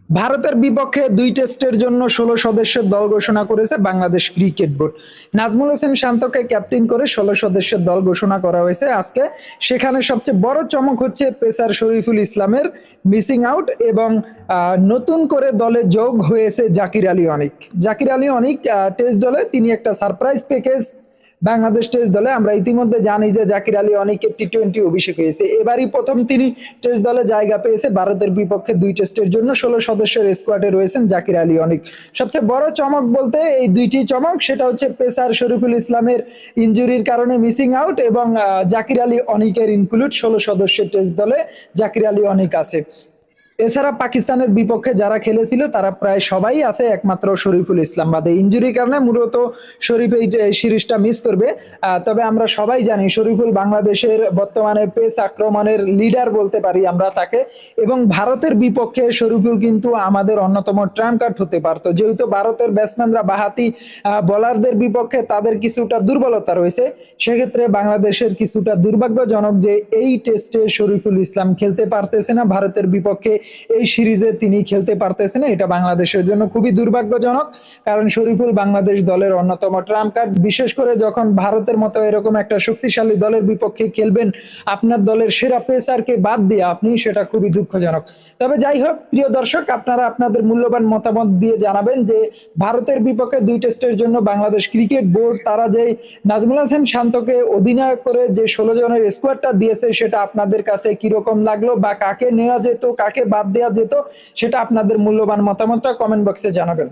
ভারতের বিপক্ষে ২ টেস্টের জন্য ১৬ সদস্যের দল ঘোষণা করেছে বাংলাদেশ ক্রিকেট বোর্ড। নাজমুল হোসেন শান্তকে ক্যাপ্টেন করে ১৬ সদস্যের দল ঘোষণা করা হয়েছে আজকে। সেখানে সবচেয়ে বড় চমক হচ্ছে পেসার শরীফুল ইসলামের মিসিং আউট এবং নতুন করে দলে যোগ হয়েছে জাকির আলী অনিক। জাকির আলী অনিক টেস্ট দলে তিনি একটা সারপ্রাইজ প্যাকেজ বাংলাদেশ টেস্ট দলে। আমরা ইতিমধ্যে জানি যে জাকির আলী অনিকের টি-20 অভিষেক হয়েছে, এবারই প্রথম তিনি টেস্ট দলে জায়গা পেয়েছে। ভারতের বিপক্ষে ২ টেস্টের জন্য ১৬ সদস্যের স্কোয়াডে রয়েছেন জাকির আলী অনিক। সবচেয়ে বড় চমক বলতে এই দুইটি চমক, সেটা হচ্ছে পেসার শরীফুল ইসলামের ইনজুরির কারণে মিসিং আউট এবং জাকির আলী অনিকের ইনক্লুড ১৬ সদস্যের টেস্ট দলে জাকির আলী অনিক আছে। এছাড়া পাকিস্তানের বিপক্ষে যারা খেলেছিল তারা প্রায় সবাই আছে, একমাত্র শরীফুল ইসলাম বাদে। ইনজুরির কারণে মূলত শরীফ এই সিরিজটা মিস করবে। তবে আমরা সবাই জানি শরীফুল বাংলাদেশের বর্তমানে পেস আক্রমণের লিডার বলতে পারি আমরা তাকে, এবং ভারতের বিপক্ষে শরীফুল কিন্তু আমাদের অন্যতম ট্রাম্প কার্ড হতে পারত। যেহেতু ভারতের ব্যাটসম্যানরা বাহাতি বোলারদের বিপক্ষে তাদের কিছুটা দুর্বলতা রয়েছে, সেক্ষেত্রে বাংলাদেশের কিছুটা দুর্ভাগ্যজনক যে এই টেস্টে শরীফুল ইসলাম খেলতে পারতেছে না, ভারতের বিপক্ষে এই সিরিজে তিনি খেলতে পারতেছে না। এটা বাংলাদেশের জন্য খুবই দুর্ভাগ্যজনক, কারণ শরীফুল বাংলাদেশ দলের অন্যতম ট্রাম্প কার্ড। বিশেষ করে যখন ভারতের মতো এরকম একটা শক্তিশালী দলের বিপক্ষে খেলবেন আপনার দলের সেরা পেসারকে বাদ দিয়ে আপনি, সেটা খুবই দুঃখজনক। তবে যাই হোক, প্রিয় দর্শক, আপনারা আপনাদের মূল্যবান মতামত দিয়ে জানাবেন যে ভারতের বিপক্ষে ২ টেস্টের জন্য বাংলাদেশ ক্রিকেট বোর্ড তারা যে নাজমুল হোসেন শান্তকে অধিনায়ক করে যে ১৬ জনের স্কোয়াডটা দিয়েছে সেটা আপনাদের কাছে কিরকম লাগলো, বা কাকে নেওয়া যেত কাকে বাদ দেওয়া যেত, সেটা আপনাদের মূল্যবান মতামতটা কমেন্ট বক্সে জানাবেন।